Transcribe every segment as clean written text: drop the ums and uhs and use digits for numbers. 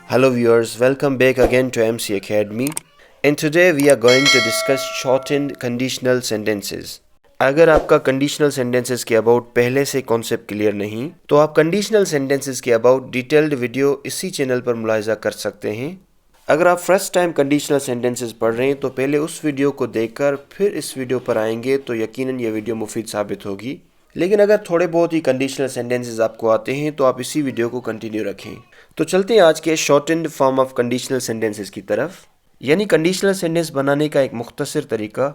Hello viewers, welcome back again to MC Academy. And today we are going to discuss shortened conditional sentences. अगर आपका conditional sentences के about पहले से concept clear नहीं तो आप conditional sentences के about detailed video इसी channel पर मुलाहिजा कर सकते हैं. अगर आप first time conditional sentences पढ़ रहे हैं तो पहले उस वीडियो को देखकर फिर इस वीडियो पर आएंगे तो यकीनन ये वीडियो मुफीद साबित होगी. लेकिन अगर थोड़े बहुत ही कंडीशनल सेंटेंसेस आपको आते हैं तो आप इसी वीडियो को कंटिन्यू रखें. तो चलते हैं आज के shortened form of conditional sentences की तरफ, यानी कंडीशनल सेंटेंस बनाने का एक मुख्तसर तरीका.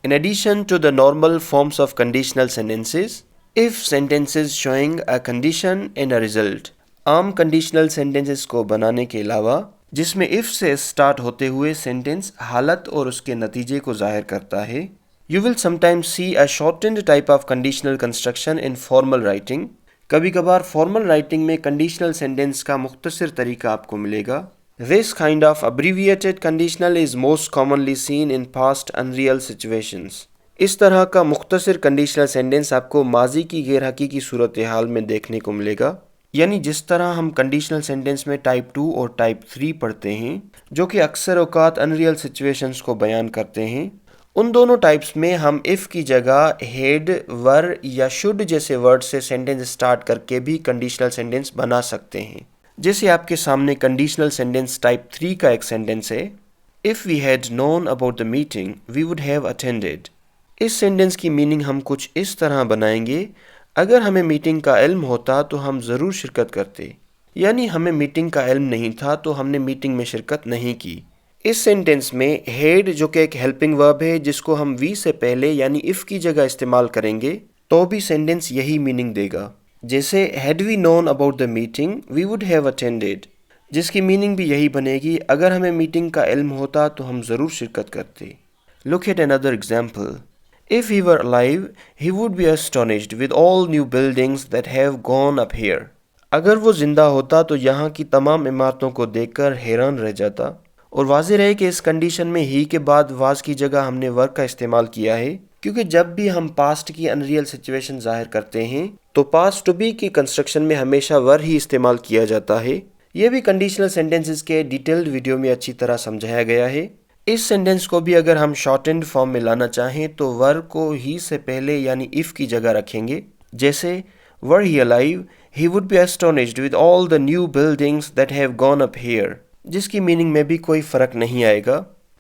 In addition to the normal forms of conditional sentences, if sentences showing a condition and a result. आम कंडीशनल सेंटेंसेस को बनाने के अलावा जिसमें इफ से स्टार्ट होते हुए सेंटेंस हालत और उसके नतीजे को जाहिर करता है. You will sometimes see a shortened type of conditional construction in formal writing. कभी कभार फॉर्मल राइटिंग में कंडीशनल सेंटेंस का मुख्तसर तरीका आपको मिलेगा. This kind of abbreviated conditional is most commonly seen in past unreal situations. इस तरह का मुख्तसर कंडीशनल सेंटेंस आपको माजी की गैर हकीकी सूरत हाल में देखने को मिलेगा. यानी जिस तरह हम कंडीशनल सेंटेंस में टाइप 2 और टाइप 3 पढ़ते हैं जो कि अक्सर औकात अनरियल सिचुएशंस को बयान करते हैं, उन दोनों टाइप्स में हम इफ़ की जगह हेड, वर या शुड जैसे वर्ड से सेंटेंस स्टार्ट करके भी कंडीशनल सेंटेंस बना सकते हैं. जैसे आपके सामने कंडीशनल सेंटेंस टाइप 3 का एक सेंटेंस है, if we had known about the meeting we would have attended. इस सेंटेंस की मीनिंग हम कुछ इस तरह बनाएंगे, अगर हमें मीटिंग का इल्म होता तो हम ज़रूर शिरकत करते. यानी हमें मीटिंग का इल्म नहीं था तो हमने मीटिंग में शिरकत नहीं की. इस सेंटेंस में हेड जो कि एक हेल्पिंग वर्ब है जिसको हम वी से पहले यानी इफ़ की जगह इस्तेमाल करेंगे तो भी सेंटेंस यही मीनिंग देगा. जैसे had we known about the meeting we would have attended, जिसकी मीनिंग भी यही बनेगी, अगर हमें मीटिंग का इल्म होता तो हम ज़रूर शिरकत करते. Look at another example. If he were alive he would be astonished with all new buildings that have gone up here. अगर वो ज़िंदा होता तो यहाँ की तमाम इमारतों को देखकर हैरान रह जाता. और वाज़ेह रहे कि इस कंडीशन में ही के बाद वाज की जगह हमने वर्क का इस्तेमाल किया है, क्योंकि जब भी हम पास्ट की अनरियल सिचुएशन ज़ाहिर करते हैं तो पास्ट टू बी की कंस्ट्रक्शन में हमेशा वर ही इस्तेमाल किया जाता है. यह भी कंडीशनल सेंटेंसेस के डिटेल्ड वीडियो में अच्छी तरह समझाया गया है. इस सेंटेंस को भी अगर हम शॉर्टेंड फॉर्म में लाना चाहें तो वर को ही से पहले यानी इफ़ की जगह रखेंगे. जैसे were he alive he would be astonished with all the new buildings that have gone up here, जिसकी मीनिंग में भी कोई फ़र्क नहीं आएगा.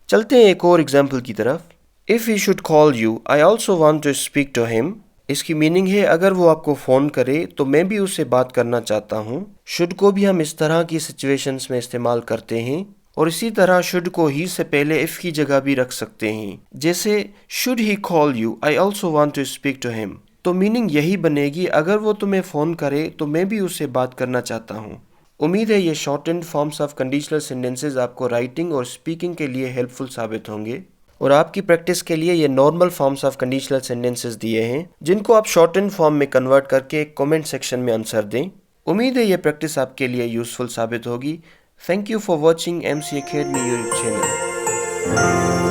चलते हैं एक और एग्जाम्पल की तरफ. If he should call you I also want to speak to him. इसकी मीनिंग है अगर वो आपको फ़ोन करे तो मैं भी उससे बात करना चाहता हूँ. शुड को भी हम इस तरह की सिचुएशंस में इस्तेमाल करते हैं और इसी तरह शुड को ही से पहले इफ़ की जगह भी रख सकते हैं. जैसे should he call you I also want to speak to him, तो मीनिंग यही बनेगी अगर वो तुम्हें फ़ोन करे तो मैं भी उससे बात करना चाहता हूँ. उम्मीद है ये shortened forms of conditional sentences आपको राइटिंग और स्पीकिंग के लिए हेल्पफुल साबित होंगे. और आपकी प्रैक्टिस के लिए ये normal forms of conditional sentences दिए हैं जिनको आप शॉर्टेंड फॉर्म में कन्वर्ट करके कमेंट सेक्शन में आंसर दें. उम्मीद है ये प्रैक्टिस आपके लिए यूज़फुल साबित होगी. Thank you for watching MC Academy YouTube channel.